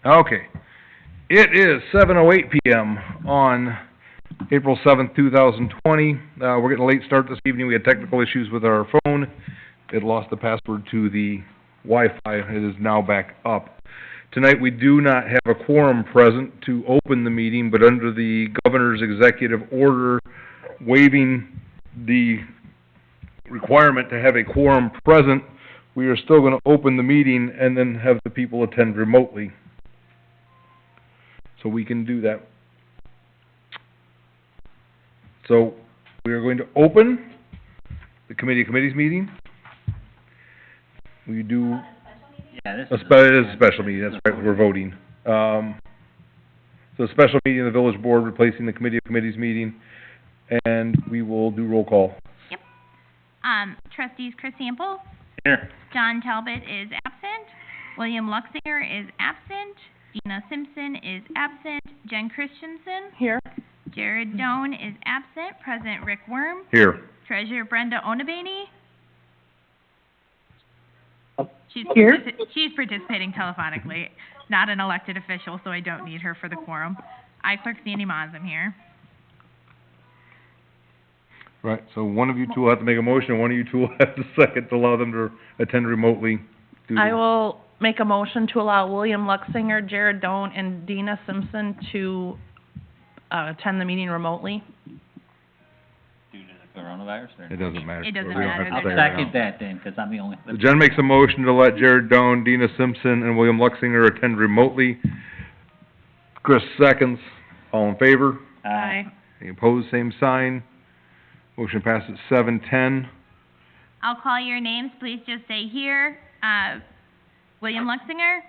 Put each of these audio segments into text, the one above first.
Okay. It is 7:08 p.m. on April 7th, 2020. We're getting a late start this evening. We had technical issues with our phone. It lost the password to the Wi-Fi. It is now back up. Tonight we do not have a quorum present to open the meeting, but under the governor's executive order waiving the requirement to have a quorum present, we are still going to open the meeting and then have the people attend remotely. So we can do that. So we are going to open the committee of committees meeting. We do Yeah, it is a special meeting. That's right. We're voting. So a special meeting of the village board replacing the committee of committees meeting, and we will do roll call. Yep. Trustees Chris Sample, Here. John Talbot is absent, William Luxinger is absent, Dina Simpson is absent, Jen Christensen. Here. Jared Doan is absent, President Rick Worm, Here. Treasurer Brenda Onabany. She's participating telephonically, not an elected official, so I don't need her for the quorum. I, Clerk Sandy Maas, am here. Right, so one of you two will have to make a motion, and one of you two will have to second to allow them to attend remotely. I will make a motion to allow William Luxinger, Jared Doan, and Dina Simpson to attend the meeting remotely. Due to the coronavirus, or? It doesn't matter. It doesn't We don't have matter. to I'll say it right second now. that then, because I'm the only. So Jen makes a motion to let Jared Doan, Dina Simpson, and William Luxinger attend remotely. Chris seconds. All in favor? Any opposed, same sign. Motion passes 7-10. I'll call your names, please just say here. William Luxinger,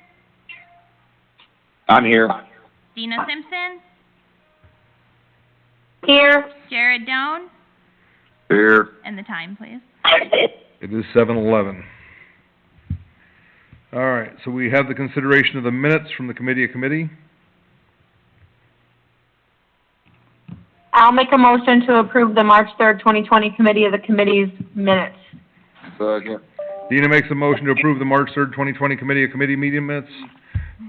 I'm here. Dina Simpson, Here. Jared Doan, Here. and the time, please. It is 7:11. All right, so we have the consideration of the minutes from the committee of committee. I'll make a motion to approve the March 3rd, 2020 Committee of the Committees minutes. Second. Dina makes a motion to approve the March 3rd, 2020 committee of committee meeting minutes.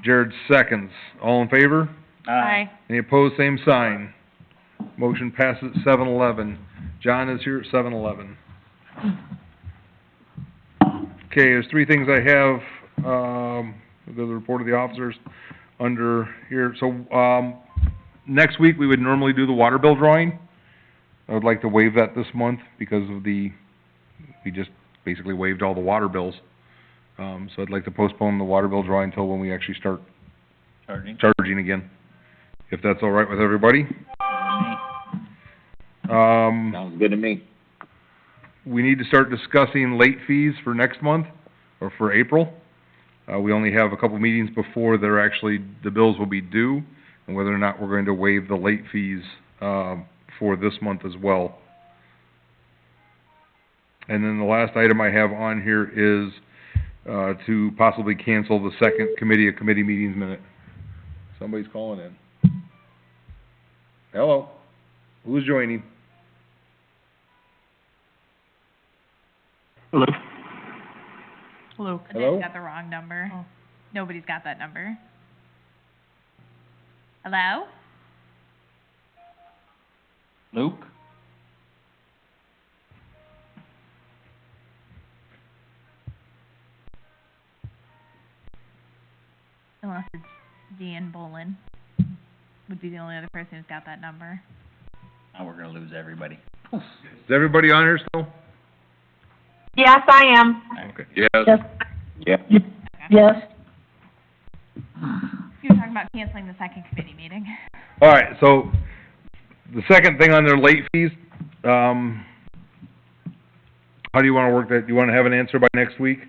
Jared seconds. All in favor? Aye. Any opposed, same sign. Motion passes 7-11. John is here at 7-11. Okay, there's three things I have, the report of the officers under here. So, next week, we would normally do the water bill drawing. I would like to waive that this month because of we just basically waived all the water bills. So I'd like to postpone the water bill drawing until when we actually start charging again, if that's all right with everybody. Sounds good to me. We need to start discussing late fees for next month, or for April. We only have a couple meetings before the bills will be due, and whether or not we're going to waive the late fees, for this month as well. And then the last item I have on here is, to possibly cancel the second committee of committee meetings minute. Somebody's calling in. Hello? Who's joining? Luke. Hello? Got the wrong number. Nobody's got that number. Hello? Luke? Unless it's Deanne Bolin. Would be the only other person who's got that number. Now we're gonna lose everybody. Is everybody on here still? Yes, I am. Okay. Yes. Yes. Yeah. Yes. You were talking about canceling the second committee meeting. All right, so the second thing on their late fees, how do you want to work that? Do you want to have an answer by next week?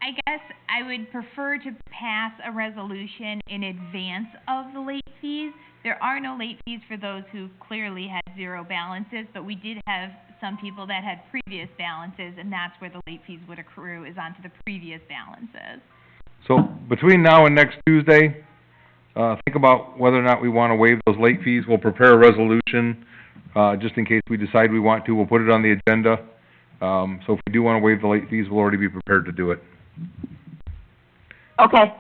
I guess I would prefer to pass a resolution in advance of the late fees. There are no late fees for those who clearly had zero balances, but we did have some people that had previous balances, and that's where the late fees would accrue, is onto the previous balances. So between now and next Tuesday, think about whether or not we want to waive those late fees. We'll prepare a resolution, just in case we decide we want to. We'll put it on the agenda. So if we do want to waive the late fees, we'll already be prepared to do it. Okay.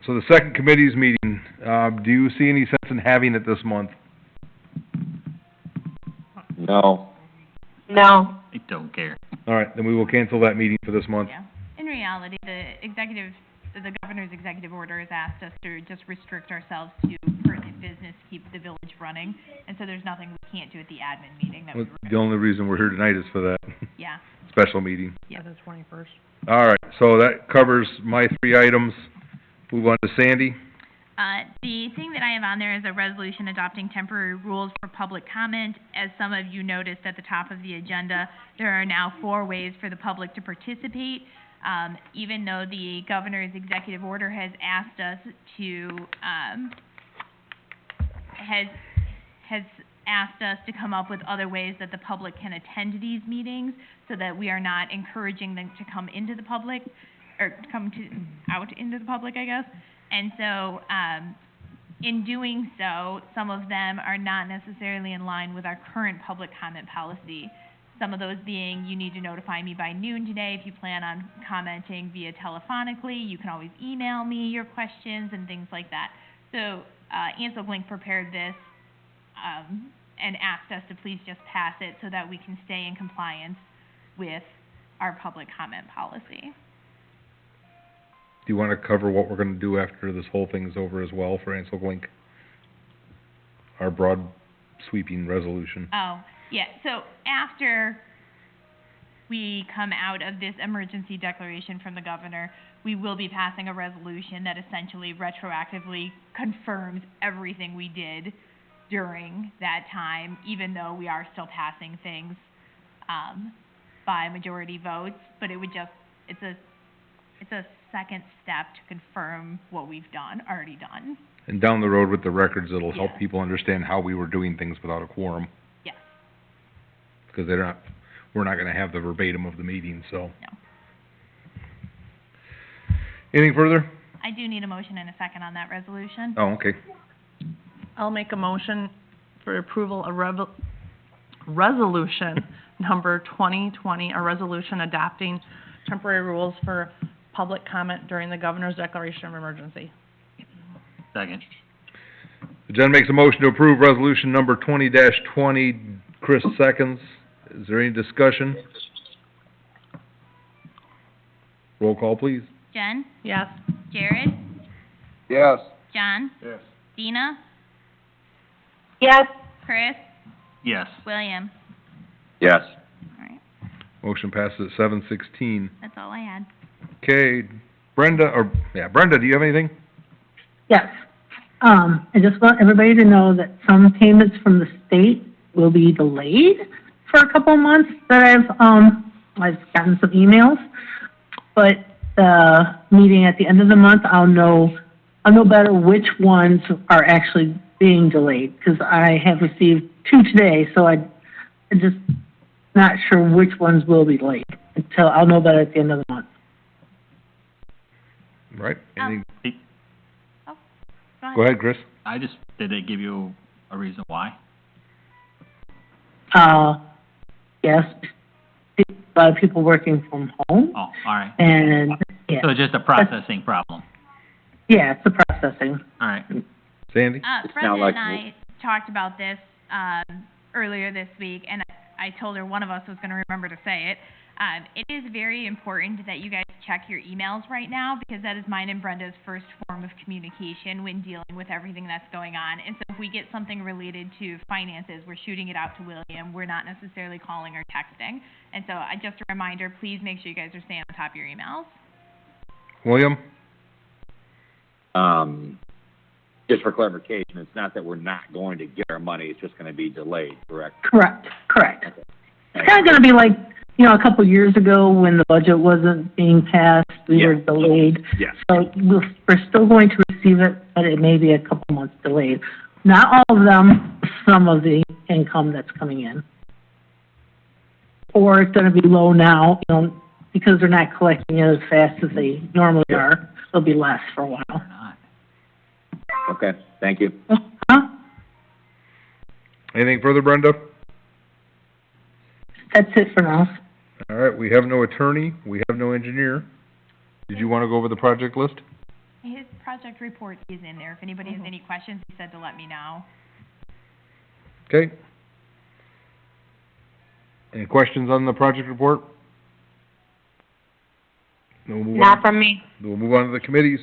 So the second committee's meeting, do you see any sense in having it this month? No. No. I don't care. All right, then we will cancel that meeting for this month. Yeah. In reality, the governor's executive order has asked us to just restrict ourselves to pertinent business, keep the village running, and so there's nothing we can't do at the admin meeting that Well, would, the only reason we're here tonight is for that yeah. special meeting. Yeah. The 21st. All right, so that covers my 3 items. Move on to Sandy. The thing that I have on there is a resolution adopting temporary rules for public comment. As some of you noticed at the top of the agenda, there are now 4 ways for the public to participate. Even though the governor's executive order has asked us to, has asked us to come up with other ways that the public can attend these meetings, so that we are not encouraging them to come into the public, or out into the public, I guess. And so, in doing so, some of them are not necessarily in line with our current public comment policy. Some of those being, you need to notify me by noon today if you plan on commenting via telephonically. You can always email me your questions and things like that. So, Ansel Blink prepared this, and asked us to please just pass it so that we can stay in compliance with our public comment policy. Do you want to cover what we're gonna do after this whole thing's over as well for Ansel Glink? Our broad sweeping resolution. Oh, yeah, so after we come out of this emergency declaration from the governor, we will be passing a resolution that essentially retroactively confirms everything we did during that time, even though we are still passing things, by majority votes, but it would just, it's a second step to confirm what we've already done. And down the road with the records, it'll help Yeah. people understand how we were doing things without a quorum. Yes. Because we're not gonna have the verbatim of the meeting, so. No. Anything further? I do need a motion and a second on that resolution. Oh, okay. I'll make a motion for approval of resolution number 2020, a resolution adopting temporary rules for public comment during the governor's declaration of emergency. Second. Jen makes a motion to approve resolution number 20-20. Chris seconds. Is there any discussion? Roll call, please. Jen? Yes. Jared? Yes. John? Yes. Dina? Yes. Chris? Yes. William? Yes. All right, Motion passes at 7:16. that's all I had. Okay, Brenda, do you have anything? Yes. I just want everybody to know that some payments from the state will be delayed for a couple of months that I've gotten some emails. But the meeting at the end of the month, I'll know better which ones are actually being delayed, because I have received 2 today, so I'm just not sure which ones will be delayed until I'll know better at the end of the month. Right? Anything? Go Go ahead, Chris. Did they give you a reason why? Yes, a lot of people working from home, Oh, all right. and, yeah, So it's just a processing problem. yeah, it's a processing. All right. Sandy? Brenda not like and I talked about this, earlier this week, and I told her one of us was gonna remember to say it. It is very important that you guys check your emails right now, because that is mine and Brenda's first form of communication when dealing with everything that's going on. And so if we get something related to finances, we're shooting it out to William. We're not necessarily calling or texting. And so just a reminder, please make sure you guys are staying on top of your emails. William? Just for clarification, it's not that we're not going to get our money, it's just gonna be delayed, correct? Correct. It's kind of gonna be like, a couple years ago when the budget wasn't being passed, we were Yeah. delayed. Yes. So we're still going to receive it, but it may be a couple months delayed. Not all of them, some of the income that's coming in. Or it's gonna be low now, because they're not collecting it as fast as they normally are. It'll be less for a while. Or not. Okay, thank you. Huh? Anything further, Brenda? That's it for now. All right, we have no attorney, we have no engineer. Did you wanna go over the project list? His project report is in there. If anybody has any questions, they said to let me know. Okay. Any questions on the project report? No, we'll move on. Not from me. We'll move on to the committees.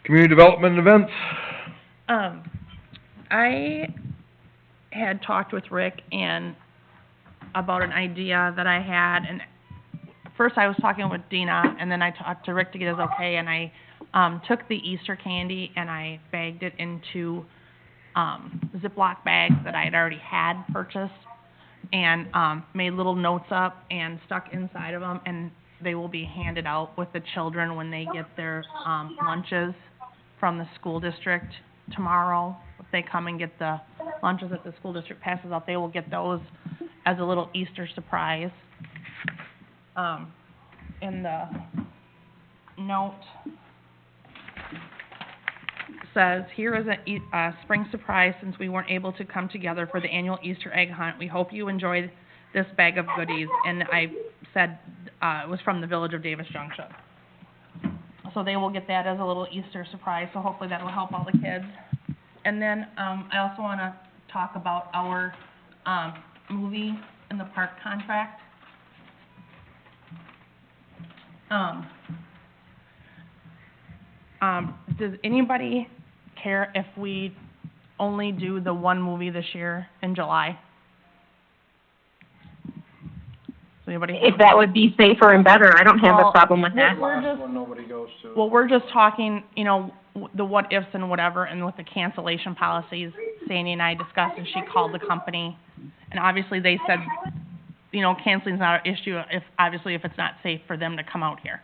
Community development events. I had talked with Rick and about an idea that I had, and first I was talking with Dina, and then I talked to Rick to get his okay, and I, took the Easter candy and I bagged it into, Ziploc bags that I had already had purchased, and, made little notes up and stuck inside of them, and they will be handed out with the children when they get their, lunches from the school district tomorrow. If they come and get the lunches that the school district passes out, they will get those as a little Easter surprise. In the note says, here is a spring surprise since we weren't able to come together for the annual Easter egg hunt. We hope you enjoyed this bag of goodies. And I said, it was from the Village of Davis Junction. So they will get that as a little Easter surprise, so hopefully that'll help all the kids. And then, I also wanna talk about our, movie in the park contract. Does anybody care if we only do the one movie this year in July? Does anybody? If that would be safer and better, I don't have a Well, problem with that. We're just, well, we're just talking, you know, the what ifs and whatever, and with the cancellation policies, Sandy and I discussed, and she called the company, and obviously they said, you know, canceling's not an issue if, obviously, if it's not safe for them to come out here.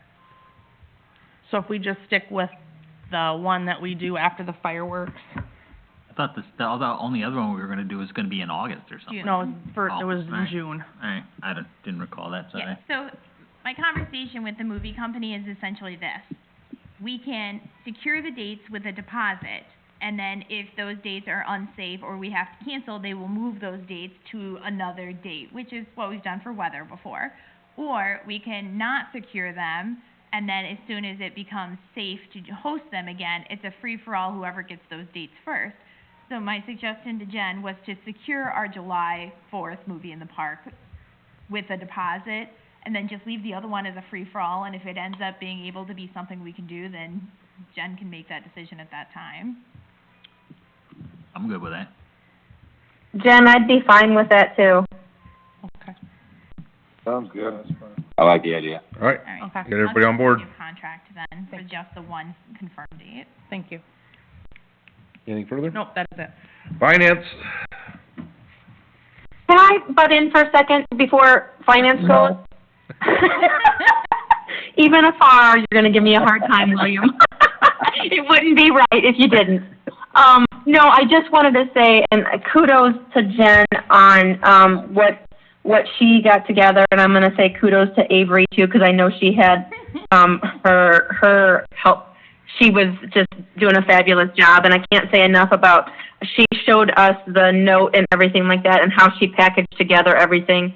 So if we just stick with the one that we do after the fireworks, I thought the only other one we were gonna do was gonna be in August or something. no, it was in Alright. June. Alright, I didn't recall that, sorry. Yeah, so my conversation with the movie company is essentially this. We can secure the dates with a deposit, and then if those dates are unsafe or we have to cancel, they will move those dates to another date, which is what we've done for weather before. Or we can not secure them, and then as soon as it becomes safe to host them again, it's a free-for-all, whoever gets those dates first. So my suggestion to Jen was to secure our July 4th movie in the park with a deposit, and then just leave the other one as a free-for-all, and if it ends up being able to be something we can do, then Jen can make that decision at that time. I'm good with that. Jen, I'd be fine with that too. Okay. Sounds good. I like the idea. All right, All right. Okay. get everybody on board. I'll send you a contract then for just the one confirmed date. Thank you. Anything further? Nope, that's it. Finance. Can I butt in for a second before finance goes? Even afar, you're gonna give me a hard time, William. It wouldn't be right if you didn't. No, I just wanted to say, and kudos to Jen on, what she got together, and I'm gonna say kudos to Avery too, because I know she had, her help. She was just doing a fabulous job, and I can't say enough about, she showed us the note and everything like that, and how she packaged together everything.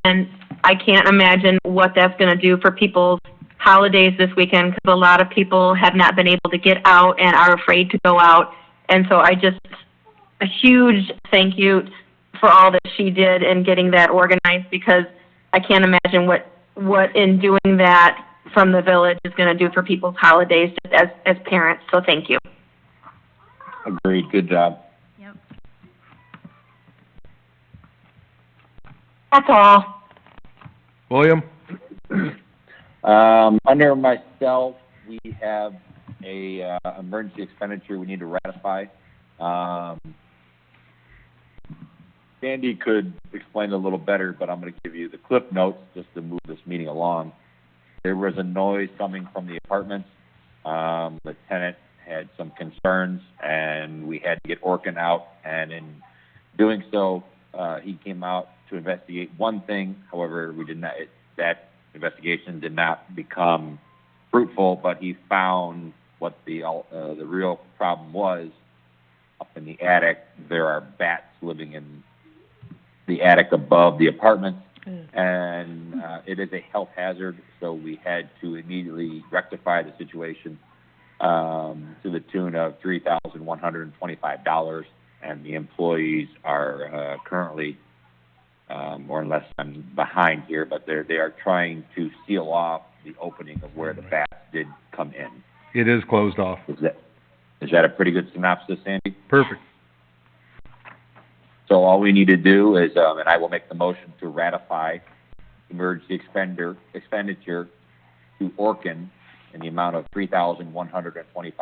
And I can't imagine what that's gonna do for people's holidays this weekend, because a lot of people have not been able to get out and are afraid to go out. And so a huge thank you for all that she did in getting that organized, because I can't imagine what in doing that from the village is gonna do for people's holidays just as parents, so thank you. Agreed, good job. Yep. That's all. William? Under myself, we have a, emergency expenditure we need to ratify. Sandy could explain it a little better, but I'm gonna give you the cliff notes just to move this meeting along. There was a noise coming from the apartments. The tenant had some concerns, and we had to get Orkin out, and in doing so, he came out to investigate one thing. However, that investigation did not become fruitful, but he found what the real problem was. Up in the attic, there are bats living in the attic above the apartments, and it is a health hazard, so we had to immediately rectify the situation. to the tune of $3,125, and the employees are, currently, or unless I'm behind here, but they are trying to seal off the opening of where the bats did come in. It is closed off. Is that a pretty good synopsis, Sandy? Perfect. So all we need to do is, and I will make the motion to ratify emergency expenditure to Orkin in the amount of $3,125.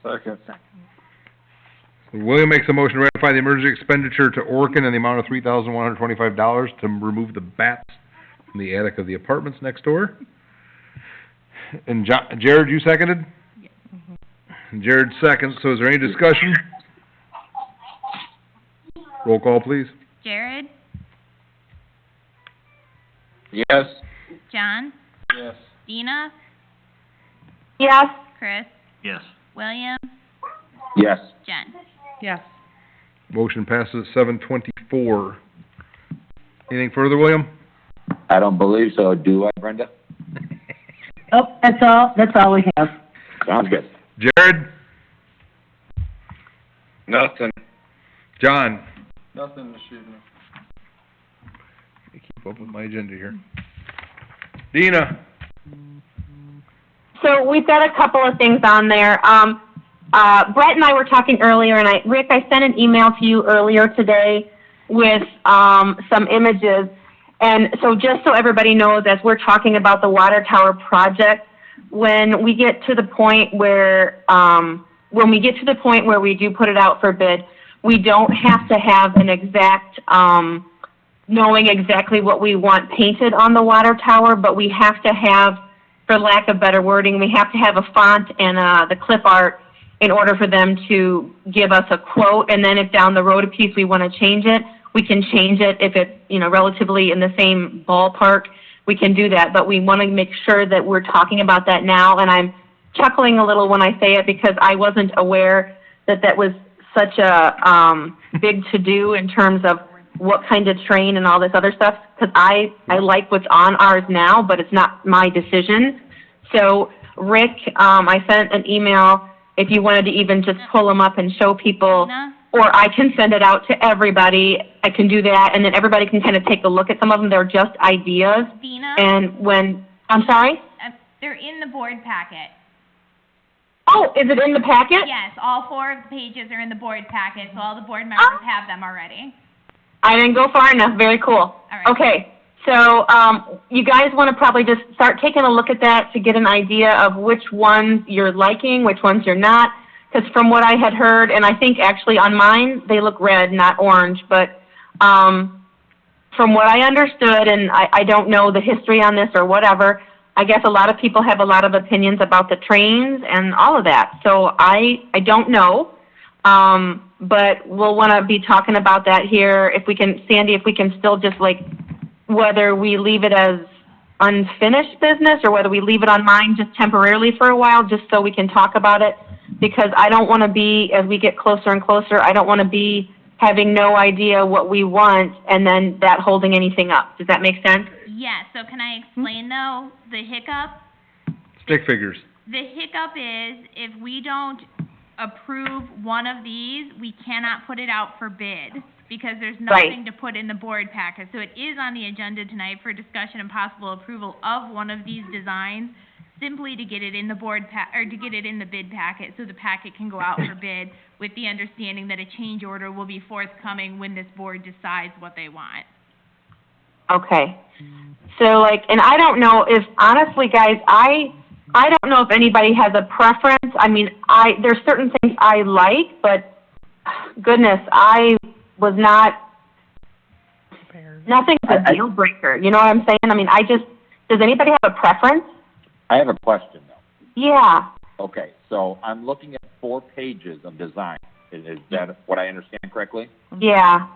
Second. William makes a motion to ratify the emergency expenditure to Orkin in the amount of $3,125 to remove the bats from the attic of the apartments next door. And Jared, you seconded? Yes. Jared seconds, so is there any discussion? Roll call, please. Jared? Yes. John? Yes. Dina? Yes. Chris? Yes. William? Yes. Jen? Yes. Motion passes 7:24. Anything further, William? I don't believe so, do I, Brenda? Oh, that's all we have. Sounds good. Jared? Nothing. John? Nothing this evening. Let me keep up with my agenda here. Dina? So we've got a couple of things on there. Brett and I were talking earlier, and Rick, I sent an email to you earlier today with some images. And so just so everybody knows, as we're talking about the water tower project, when we get to the point where we do put it out for bid, we don't have to have an exact knowing exactly what we want painted on the water tower, but we have to have, for lack of better wording, we have to have a font and the clip art in order for them to give us a quote. And then if down the road a piece we want to change it, we can change it. If it's, relatively in the same ballpark, we can do that. But we want to make sure that we're talking about that now. And I'm chuckling a little when I say it because I wasn't aware that that was such a big to-do in terms of what kind of train and all this other stuff. Because I like what's on ours now, but it's not my decision. So, Rick, I sent an email if you wanted to even just pull them up and show people, Dina? or I can send it out to everybody. I can do that, and then everybody can kind of take a look at some of them. They're just ideas. Dina? And I'm sorry? They're in the board packet. Oh, is it in the packet? Yes, all 4 of the pages are in the board packet, so all the board members have them already. I didn't go far enough. Very cool. All right. Okay, so you guys want to probably just start taking a look at that to get an idea of which ones you're liking, which ones you're not. Because from what I had heard, and I think actually on mine, they look red, not orange, but from what I understood, and I don't know the history on this or whatever, I guess a lot of people have a lot of opinions about the trains and all of that. So I don't know, but we'll want to be talking about that here. If we can, Sandy, if we can still just whether we leave it as unfinished business or whether we leave it on mine just temporarily for a while, just so we can talk about it. Because I don't want to be, as we get closer and closer, I don't want to be having no idea what we want and then that holding anything up. Does that make sense? Yes, so can I explain, though, the hiccup? Stick figures. The hiccup is if we don't approve one of these, we cannot put it out for bid because there's nothing to put in the board packet. So it is on the agenda tonight for discussion and possible approval of one of these designs, simply to get it in the to get it in the bid packet so the packet can go out for bid with the understanding that a change order will be forthcoming when this board decides what they want. Okay. So and I don't know if, honestly guys, I don't know if anybody has a preference. I mean, there's certain things I like, but goodness, I was nothing's a deal breaker. You know what I'm saying? I mean, does anybody have a preference? I have a question, though. Yeah. Okay, so I'm looking at 4 pages of design. Is that what I understand correctly? Yeah.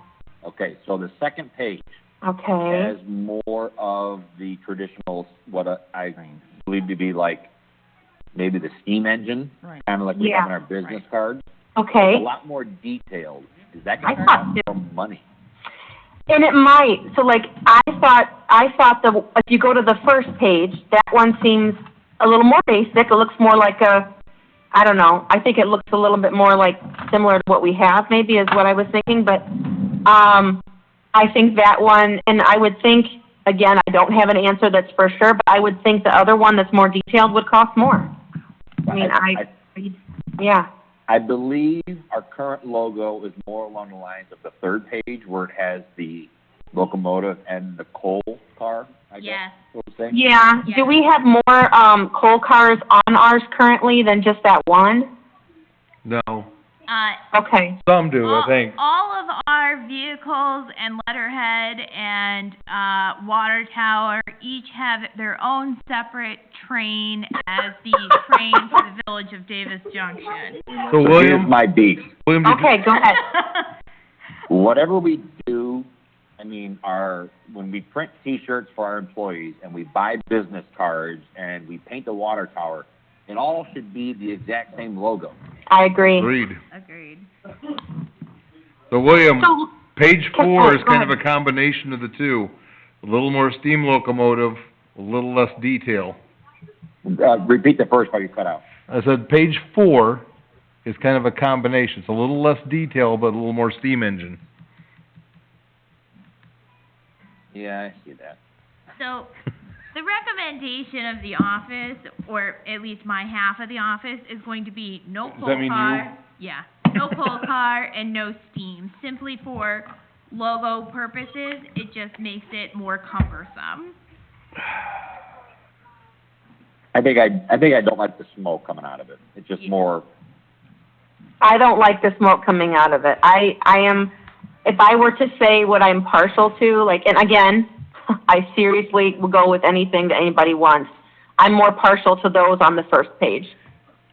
Okay, so the second page Okay. has more of the traditional, what I believe to be maybe the steam engine, kind of like we have in our business cards. Okay. It's a lot more detailed. Is that going to I thought cost more money? And it might. So I thought if you go to the first page, that one seems a little more basic. It looks more like I don't know. I think it looks a little bit more like similar to what we have, maybe, is what I was thinking. But I think that one, and I would think, again, I don't have an answer that's for sure, but I would think the other one that's more detailed would cost more. I mean, yeah. I believe our current logo is more along the lines of the third page where it has the locomotive and the coal car, I guess. Yes. What we're saying. Yeah. Yeah. Do we have more coal cars on ours currently than just that one? No, Okay. some do, I think. All of our vehicles and letterhead and, water tower each have their own separate train as the train for the village of Davis Junction. So Here's William, my beef. William, did you- Okay, go ahead. Whatever we do, I mean, when we print T-shirts for our employees and we buy business cards and we paint the water tower, it all should be the exact same logo. I agree. agreed. Agreed. So William, So, page Go 4 is kind of ahead. a combination of the two. A little more steam locomotive, a little less detail. Repeat the first part you cut out. I said page 4 is kind of a combination. It's a little less detail, but a little more steam engine. Yeah, I see that. So, the recommendation of the office, or at least my half of the office, is going to be no Does coal that mean car. Yeah, no coal car and no steam, simply for logo purposes. It just makes it more cumbersome. I think I don't like the smoke coming out of it. It's just more. I don't like the smoke coming out of it. I am, if I were to say what I'm partial to, like, and again, I seriously will go with anything that anybody wants. I'm more partial to those on the first page.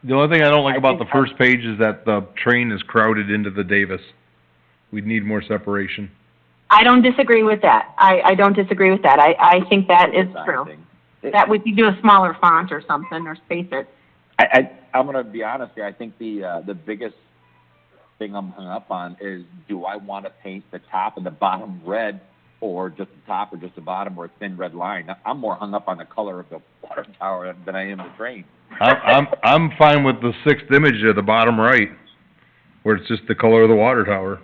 The only thing I don't like I about the think first page is that the train is crowded into the Davis. We'd need more separation. I don't disagree with that. I don't disagree with that. I think that is design true. thing. That we could do a smaller font or something, or space it. I'm gonna be honest here. I think the biggest thing I'm hung up on is, do I want to paint the top and the bottom red, or just the top or just the bottom, or a thin red line? I'm more hung up on the color of the water tower than I am the train. I'm fine with the sixth image at the bottom right, where it's just the color of the water tower.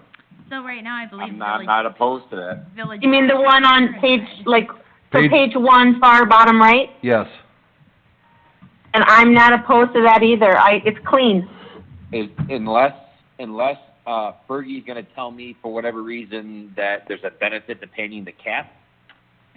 So right now, I believe I'm village. not opposed to that. Village. You mean the one on page, like, so Page- page 1, far bottom right? Yes. And I'm not opposed to that either. It's clean. Unless Fergie's gonna tell me for whatever reason that there's a benefit to painting the cap.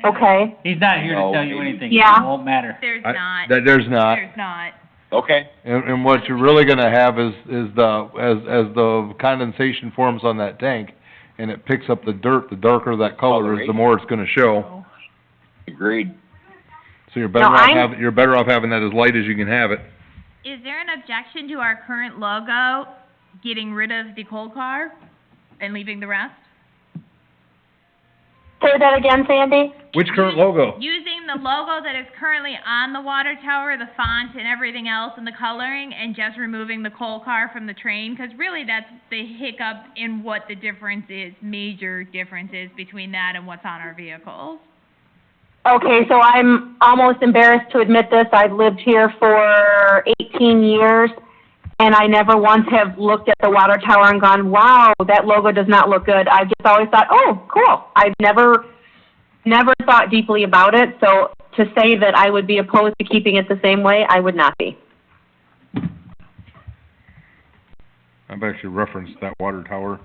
Okay. He's not here to No, tell you maybe. anything. Yeah. It won't matter. There's I- not. There's not. There's not. Okay. And what you're really gonna have is as the condensation forms on that tank, and it picks up the dirt, the darker that color is, the more it's gonna show. Agreed. So you're better No, off having that as light as you can have it. Is there an objection to our current logo getting rid of the coal car and leaving the rest? Say that again, Sandy? Which current logo? Using the logo that is currently on the water tower, the font and everything else and the coloring, and just removing the coal car from the train? Because really that's the hiccup in what the difference is, major difference is between that and what's on our vehicles. Okay, so I'm almost embarrassed to admit this. I've lived here for 18 years, and I never once have looked at the water tower and gone, wow, that logo does not look good. I've just always thought, oh, cool. I've never thought deeply about it, so to say that I would be opposed to keeping it the same way, I would not be. I've actually referenced that water tower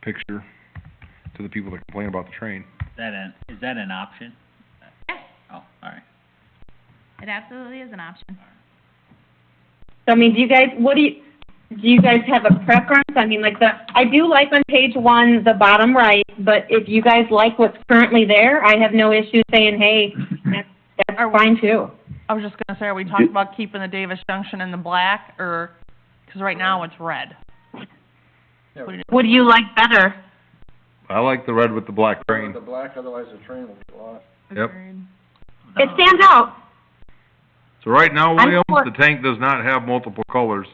picture to the people that complain about the train. Is that an option? Yes, Oh, all right. it absolutely is an option. So, I mean, do you guys have a preference? I mean, like I do like on page 1, the bottom right, but if you guys like what's currently there, I have no issue saying, hey, that's fine too. I was just gonna say, are we talking about keeping the Davis Junction in the black, or, because right now it's red? What do you like better? I like the red with the black train. The black, otherwise the train will get lost. Yep. Agreed. It stands out. So right now, I'm Williams, for- the tank does not have multiple colors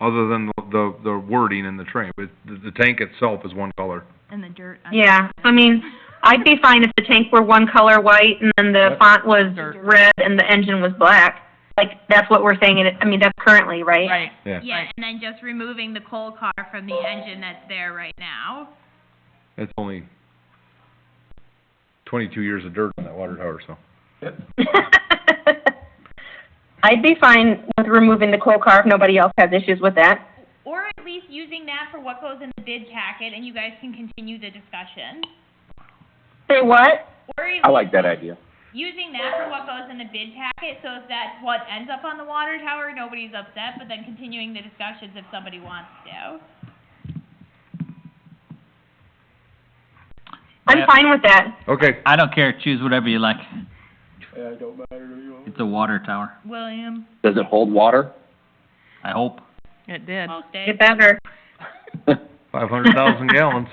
other than the wording in the train. But the tank itself is one color. And the dirt. Yeah, I mean, I'd be fine if the tank were one color white and then the font was red and the engine was black. Like, that's what we're saying, I mean, that's currently, right? Right. Yeah, Yeah, and then just removing the coal car from the engine that's there right now. it's only 22 years of dirt on that water tower, so. I'd be fine with removing the coal car if nobody else has issues with that. Or at least using that for what goes in the bid packet, and you guys can continue the discussion. Say what? Or at I like least that idea. using that for what goes in the bid packet, so if that's what ends up on the water tower, nobody's upset, but then continuing the discussions if somebody wants to. I'm fine with that. Okay, I don't care, choose whatever you like. Yeah, it don't matter to you. It's a water tower, William? Does it hold water? I hope. It did. Most days. Get better. 500,000 gallons.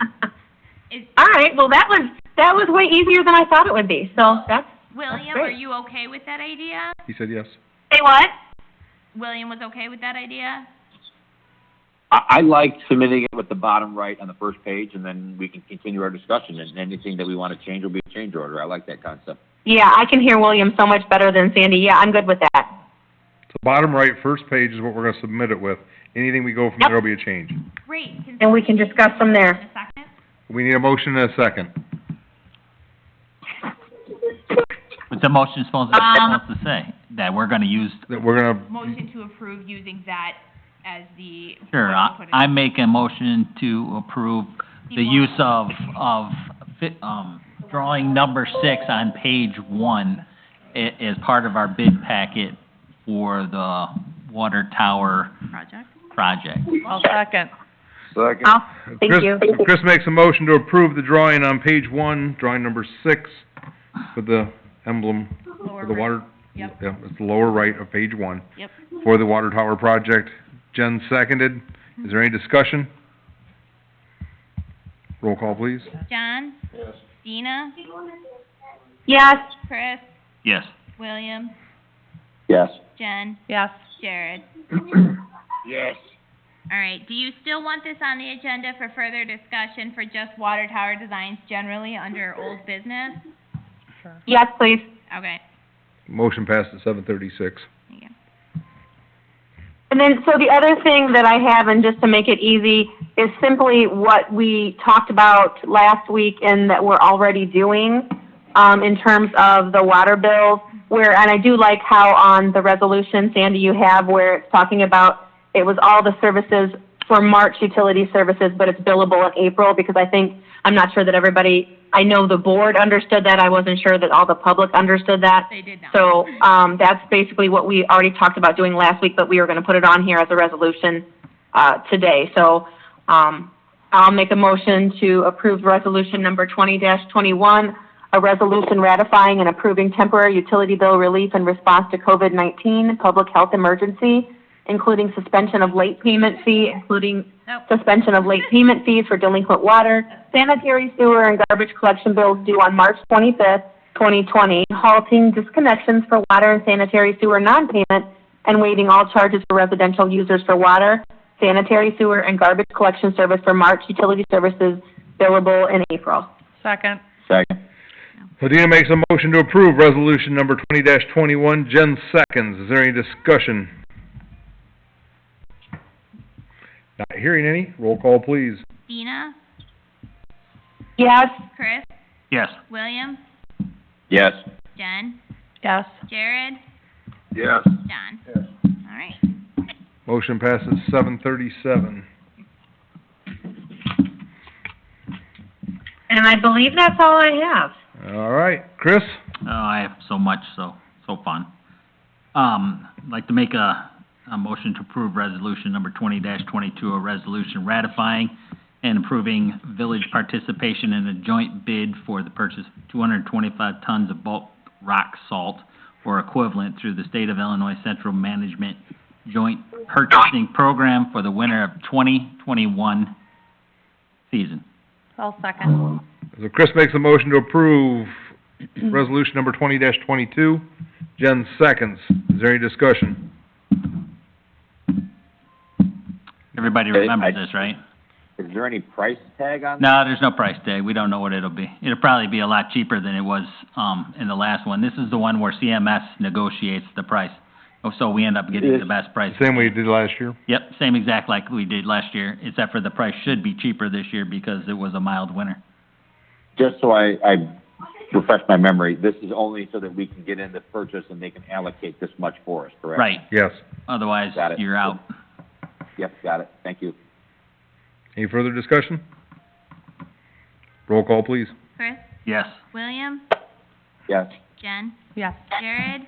All right, well, that was way easier than I thought it would be, so that's William, great. are you okay with that idea? He said yes. Say what? William was okay with that idea? I like submitting it with the bottom right on the first page, and then we can continue our discussion, and anything that we want to change will be a change order. I like that concept. Yeah, I can hear William so much better than Sandy. Yeah, I'm good with that. So bottom right, first page is what we're gonna submit it with. Anything we go from Yep. there will be a change. Great. And we can discuss from there. In a second? We need a motion and a second. What's the motion supposed to say? That we're gonna use, That we're gonna, Motion to approve using that as the. sure, what you put in- I make a motion to approve the use of, drawing number 6 on page 1 as part of our bid packet for the water tower Project? project. I'll second. Second. Oh, thank Chris, you. Chris makes a motion to approve the drawing on page 1, drawing number 6, with the emblem for the water. Yep. Yeah, it's the lower right of page 1. Yep. For the water tower project. Jen seconded. Is there any discussion? Roll call, please. John? Yes. Dina? Yes, Chris? Yes. William? Yes. Jen? Yes. Jared? Yes. All right, do you still want this on the agenda for further discussion for just water tower designs generally under old business? yes, please. Okay, Motion passed at 7:36. there you go. And then, so the other thing that I have, and just to make it easy, is simply what we talked about last week and that we're already doing, in terms of the water bills, where, and I do like how on the resolution, Sandy, you have where it's talking about, it was all the services for March utility services, but it's billable in April, because I think, I'm not sure that everybody, I know the board understood that, I wasn't sure that all the public understood that. They did not. So, that's basically what we already talked about doing last week, but we were gonna put it on here as a resolution, today. So, I'll make a motion to approve resolution number 20-21, a resolution ratifying and approving temporary utility bill relief in response to COVID-19 public health emergency, including suspension of late payment fee, including Nope. suspension of late payment fees for delinquent water, sanitary sewer, and garbage collection bills due on March 25th, 2020, halting disconnections for water and sanitary sewer non-payment, and waiving all charges for residential users for water, sanitary sewer, and garbage collection service for March utility services billable in April. Second. Second. Adina makes a motion to approve resolution number 20-21. Jen seconds. Is there any discussion? Not hearing any. Roll call, please. Dina? Yes, Chris? Yes. William? Yes. Jen? Yes. Jared? Yes. John? Yes. All right. Motion passes 7:37. and I believe that's all I have. All right, Chris? Oh, I have so much, so fun. I'd like to make a motion to approve resolution number 20-22, a resolution ratifying and approving village participation in a joint bid for the purchase of 225 tons of bulk rock salt or equivalent through the State of Illinois Central Management Joint Purchasing Program for the winter of 2021 season. I'll second. So Chris makes a motion to approve resolution number 20-22. Jen seconds. Is there any discussion? Everybody Okay, remembers this, right? Is there any price tag on that? No, there's no price tag. We don't know what it'll be. It'll probably be a lot cheaper than it was, in the last one. This is the one where CMS negotiates the price. Oh, so we end up getting the best price. Same way you did last year? Yep, same exact like we did last year, except for the price should be cheaper this year because it was a mild winter. Just so I refresh my memory, this is only so that we can get in the purchase and they can allocate this much for us, correct? Right, Yes. otherwise Got it. you're out. Yep, got it. Thank you. Any further discussion? Roll call, please. Chris, Yes. William, Yes. Jen, Yes. Jared,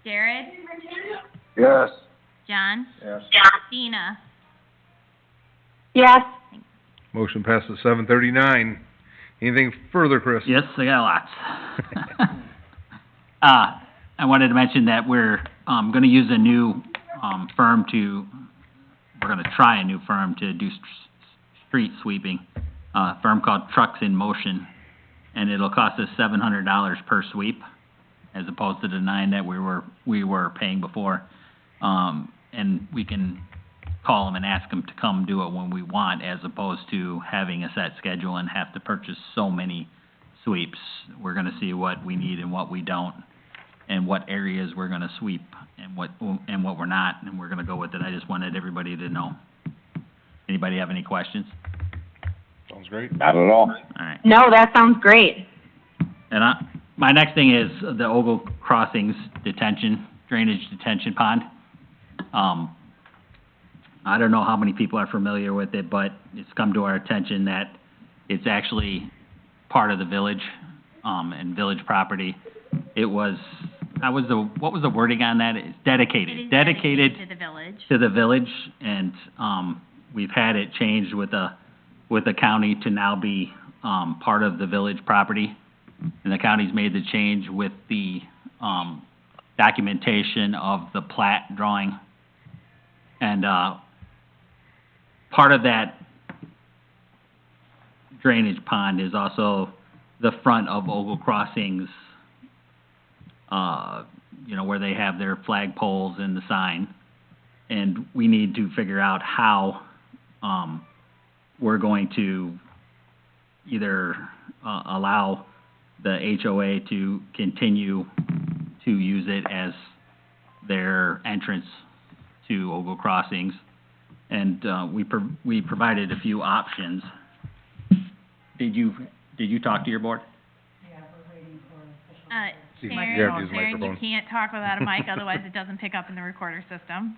Jared, Yes. John, Yes. Dina. Yes. Motion passes 7:39. Anything further, Chris? Yes, I got lots. I wanted to mention that we're, gonna use a new, firm we're gonna try a new firm to do street sweeping. A firm called Trucks in Motion, and it'll cost us $700 per sweep, as opposed to the $9 that we were paying before. And we can call them and ask them to come do it when we want, as opposed to having a set schedule and have to purchase so many sweeps. We're gonna see what we need and what we don't, and what areas we're gonna sweep and what we're not, and we're gonna go with it. I just wanted everybody to know. Anybody have any questions? Sounds great. Not at all. All right. No, that sounds great. And my next thing is the Ogle Crossings drainage detention pond. I don't know how many people are familiar with it, but it's come to our attention that it's actually part of the village, and village property. It was, what was the wording on that? It's dedicated. It is Dedicated to the village. to the village, and, we've had it changed with the county to now be, part of the village property. And the county's made the change with the, documentation of the plat drawing. And, part of that drainage pond is also the front of Ogle Crossings, where they have their flag poles and the sign. And we need to figure out how, we're going to either, allow the HOA to continue to use it as their entrance to Ogle Crossings. And, we provided a few options. Did you talk to your board? You have to Sharon, use the Sharon, you microphone. can't talk without a mic, otherwise it doesn't pick up in the recorder system.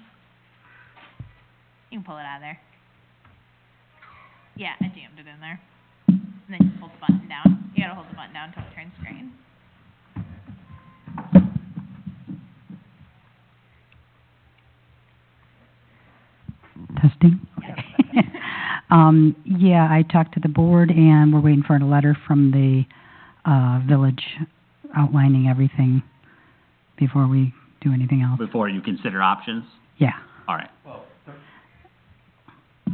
You can pull it out of there. Yeah, I jammed it in there. And then you hold the button down. You gotta hold the button down until it turns green. Testing? Yeah, I talked to the board, and we're waiting for a letter from the, village outlining everything before we do anything else. Before you consider options? Yeah. All right. Well,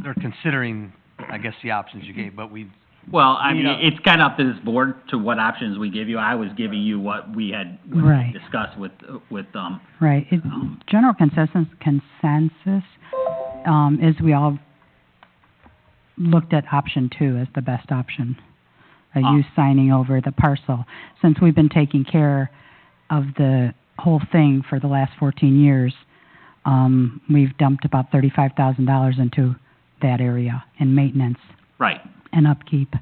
they're considering, I guess, the options you gave, but we, Well, I You mean, know- it's kind of up to this board to what options we give you. I was giving you what we had Right. discussed with, Right. General consensus, is we all looked at option 2 as the best option. You signing over the parcel. Since we've been taking care of the whole thing for the last 14 years, we've dumped about $35,000 into that area in maintenance right. and upkeep.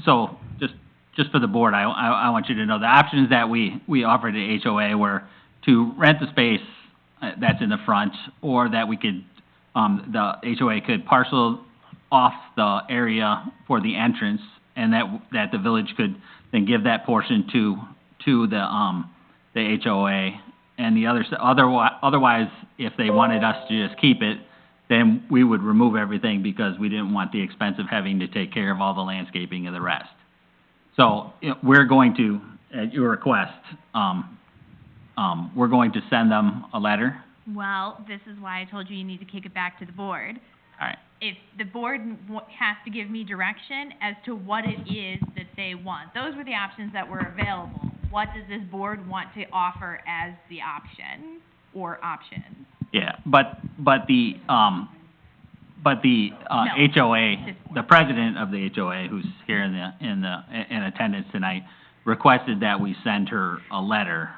So just for the board, I want you to know the options that we offered to HOA were to rent the space that's in the front, or that we could, the HOA could parcel off the area for the entrance, and that the village could then give that portion to the HOA. And the otherwise, if they wanted us to just keep it, then we would remove everything, because we didn't want the expense of having to take care of all the landscaping and the rest. So, we're going to, at your request, we're going to send them a letter. Well, this is why I told you need to kick it back to the board. All right. If the board has to give me direction as to what it is that they want. Those were the options that were available. What does this board want to offer as the option or options? Yeah, but the HOA, the president of the HOA, who's here in attendance tonight, requested that we send her a letter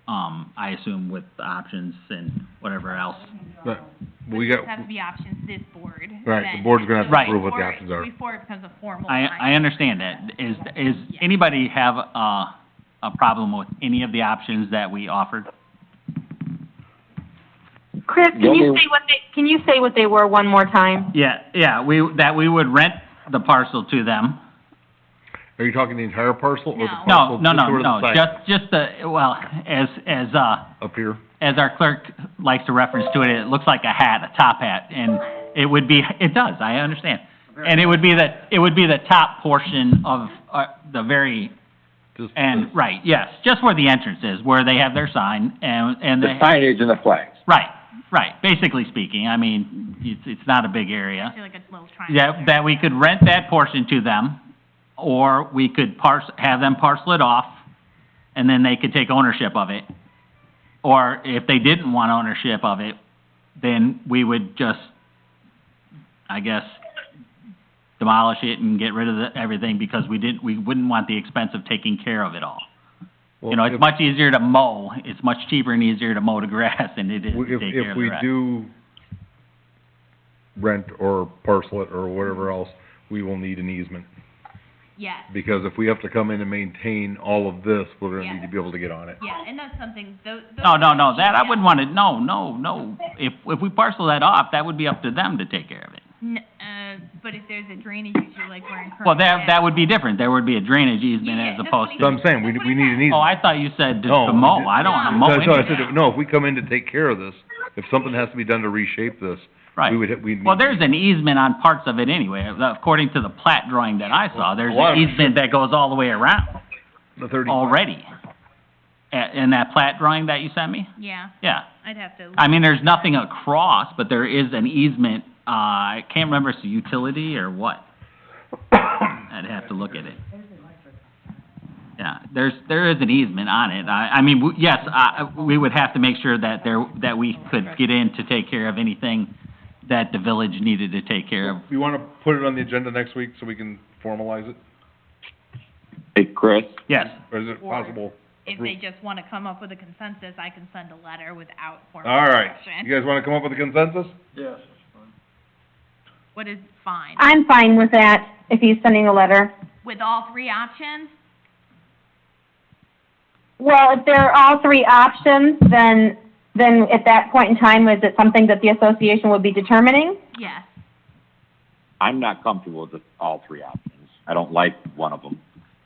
I assume with the options and whatever else. But But we those got, have to be options this board. right, then. the board's gonna have to Right. approve what the Before- options are. Before it becomes a formal I line. understand that. Is anybody have a problem with any of the options that we offered? Chris, The only- can you say what they were one more time? Yeah, we would rent the parcel to them. Are you talking the entire parcel or the No. parcel No, just over to the side? just the, well, as Up here? as our clerk likes to reference to it, it looks like a hat, a top hat, and it does, I understand. And it would be the top portion of, the very, Just and, right, yes, just where the entrance is, where they have their sign, and The they, signage and the flags. right, basically speaking, I mean, it's not a big area. I feel like a little triangle. Yeah, that we could rent that portion to them, or we could have them parcel it off, and then they could take ownership of it. Or if they didn't want ownership of it, then we would just, I guess, demolish it and get rid of everything, because we wouldn't want the expense of taking care of it all. You know, it's much easier to mow, it's much cheaper and easier to mow the grass than it is to take care If of the we rest. do rent or parcel it or whatever else, we will need an easement. Yes, Because if we have to come in and maintain all of this, we're gonna Yeah. need to be able to get on it. yeah, and that's something, those. No, that I wouldn't want to, no. If we parcel that off, that would be up to them to take care of it. But if there's a drainage issue like we're in current. Well, that would be different. There would be a drainage easement Yeah, as that's opposed what So to. I'm saying, we need an easement. Oh, I thought you said just No, to we mow. did- I don't want to mow That's what I anything. said, no, if we come in to take care of this, if something has to be done to reshape this, Right. we need. Well, there's an easement on parts of it anyway. According to the plat drawing that I saw, there's A lot an of it. easement that goes all the way around The 30. already. In that plat drawing that you sent me? Yeah, Yeah. I'd have to. I mean, there's nothing across, but there is an easement, I can't remember if it's a utility or what. I'd have to look at it. Yeah, there is an easement on it. I mean, yes, we would have to make sure that that we could get in to take care of anything that the village needed to take care of. You wanna put it on the agenda next week so we can formalize it? Hey, Chris, Yes, Or is it possible? If they just wanna come up with a consensus, I can send a letter without formal All right, discussion. you guys wanna come up with a consensus? Yes, that's fine. What is fine? I'm fine with that, if he's sending a letter. With all three options? Well, if there are all three options, then at that point in time, is it something that the association would be determining? Yes. I'm not comfortable with all three options. I don't like one of them.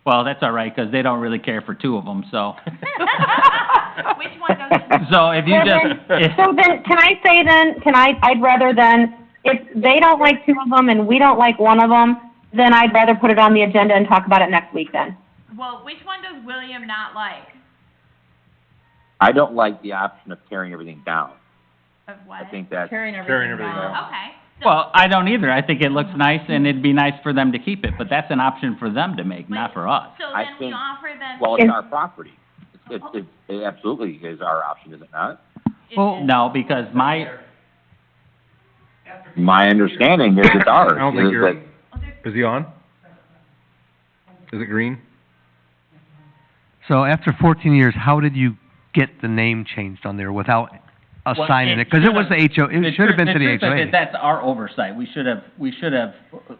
well, that's all right, 'cause they don't really care for two of them, so. Which one does? So if you Well, just, then- So then, can I say then, I'd rather then, if they don't like two of them and we don't like one of them, then I'd rather put it on the agenda and talk about it next week then. Well, which one does William not like? I don't like the option of tearing everything down. Of what? I think that's, Carrying everything down. Okay. So- well, I don't either. I think it looks nice and it'd be nice for them to keep it, but that's an option for them to make, not for us. So I then we think- offer them. well, it's our property. It absolutely is our option, is it not? No, because my My understanding is it's ours. I don't think is you're, that- is he on? Is it green? So after 14 years, how did you get the name changed on there without assigning it? Because it was the HO, it should have been to the truth of it, HOA. that's our oversight. We should have,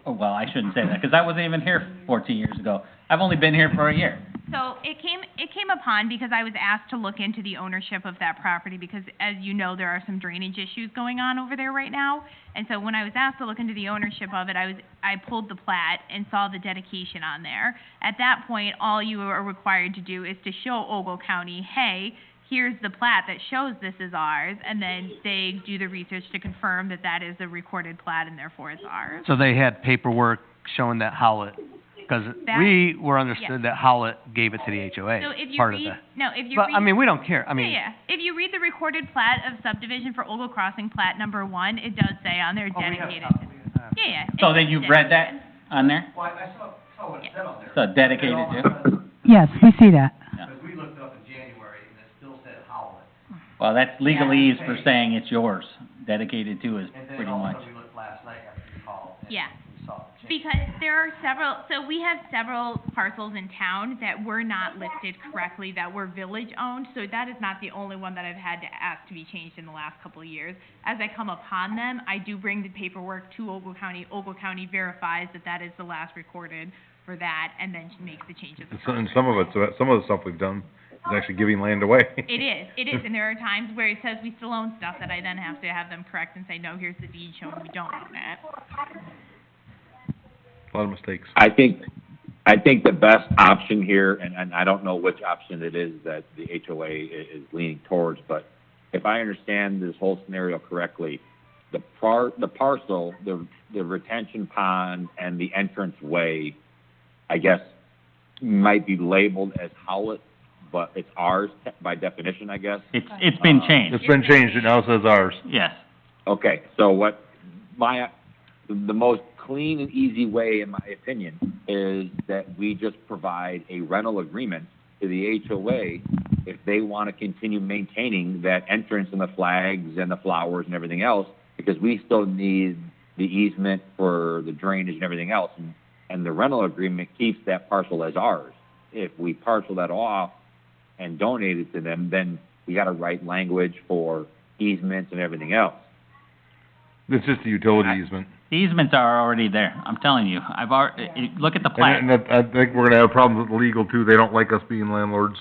well, I shouldn't say that, because I wasn't even here 14 years ago. I've only been here for a year. So it came upon because I was asked to look into the ownership of that property because, as you know, there are some drainage issues going on over there right now. And so when I was asked to look into the ownership of it, I pulled the plat and saw the dedication on there. At that point, all you are required to do is to show Ogle County, hey, here's the plat that shows this is ours, and then they do the research to confirm that that is a recorded plat and therefore it's ours. So they had paperwork showing that Howlett, because That- we were understood that Howlett gave it to the HOA, So if you part of read, that. no, if you But, read. I mean, we don't care, I mean, Yeah, yeah. If you read the recorded plat of subdivision for Ogle Crossing Plat Number 1, it does say on there dedicated. Yeah, yeah. So then you've read that on there? Well, I saw what it said on there. So dedicated to? Yes, we see that. Because we looked up in January and it still said Howlett. Well, that's legalese for saying it's yours. Dedicated to is And then pretty all of a much. sudden we looked last night after you called. and Yeah. Because there are several, so we have several parcels in town that were not listed correctly, that were village-owned, so that is not the only one that I've had to ask to be changed in the last couple of years. As I come upon them, I do bring the paperwork to Ogle County. Ogle County verifies that that is the last recorded for that, and then makes the changes. And some of the stuff we've done is actually giving land away. It is, and there are times where it says we still own stuff that I then have to have them correct and say, no, here's the deed showing we don't own it. A lot of mistakes. I think the best option here, and I don't know which option it is that the HOA is leaning towards, but if I understand this whole scenario correctly, the parcel, the retention pond and the entrance way, I guess, might be labeled as Howlett, but it's ours by definition, I guess. It's been changed, It's been changed, it now says ours. yes. Okay, so the most clean and easy way, in my opinion, is that we just provide a rental agreement to the HOA if they want to continue maintaining that entrance and the flags and the flowers and everything else, because we still need the easement for the drainage and everything else, and the rental agreement keeps that parcel as ours. If we parcel that off and donate it to them, then we got to write language for easements and everything else. It's just the utility easement. The easements are already there, I'm telling you. Look at the plat. And I think we're gonna have problems with the legal too, they don't like us being landlords.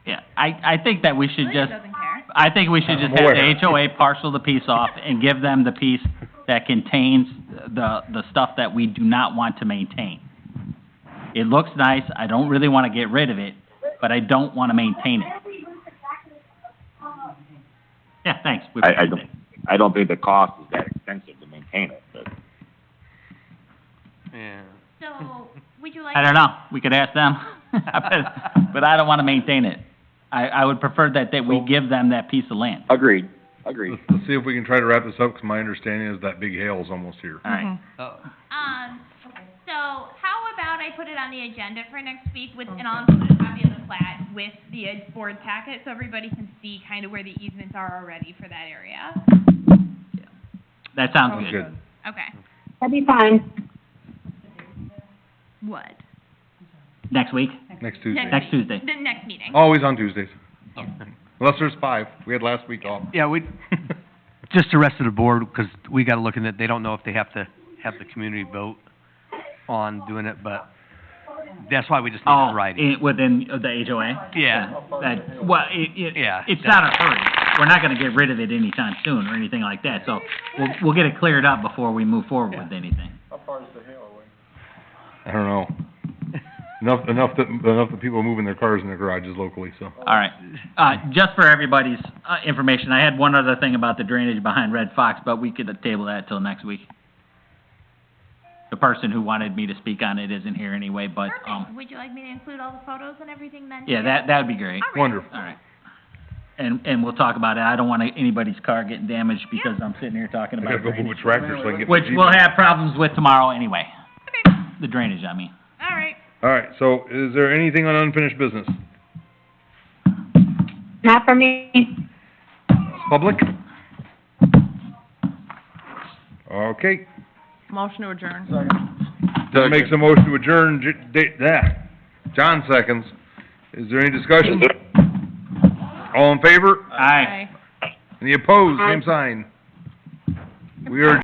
Yeah, I think that we should William just, doesn't care. I think we should just I'm have aware. the HOA parcel the piece off and give them the piece that contains the stuff that we do not want to maintain. It looks nice, I don't really wanna get rid of it, but I don't wanna maintain it. Yeah, thanks. We appreciate it. I don't think the cost is that expensive to maintain it, but. Yeah. So, would you like? I don't know, we could ask them, but I don't wanna maintain it. I would prefer that we give them that piece of land. Agreed. Let's see if we can try to wrap this up, 'cause my understanding is that big hail is almost here. All right. So how about I put it on the agenda for next week with, and I'll include a copy of the plat with the board packet so everybody can see kind of where the easements are already for that area. That sounds good. Good. Okay. That'd be fine. What? Next week, Next Tuesday. next Tuesday. The next meeting. Always on Tuesdays. Unless there's 5, we had last week off. Yeah, just the rest of the board, because we gotta look in it, they don't know if they have to have the community vote on doing it, but that's why we just need it in writing. Within the HOA? Yeah. Yeah. It's not a hurry. We're not gonna get rid of it anytime soon or anything like that, so we'll get it cleared up before we move forward with anything. How far is the hail away? I don't know. Enough that people are moving their cars in their garages locally, so. All right. Just for everybody's, information, I had one other thing about the drainage behind Red Fox, but we could table that till next week. The person who wanted me to speak on it isn't here anyway, but, Perfect. Would you like me to include all the photos and everything then? yeah, too? that'd be great. All right. Wonderful. All right. And we'll talk about it. I don't want anybody's car getting damaged because I'm sitting here talking I about gotta go move a tractor so I can get my which Jeep we'll in. have problems with tomorrow anyway. Okay. The drainage, I mean. All right. All right, so is there anything on unfinished business? Not for me. Public? Okay. Motion to adjourn. Doug makes a motion to adjourn, John seconds. Is there any discussion? All in favor? Aye. Any opposed, same sign. We are adjourned.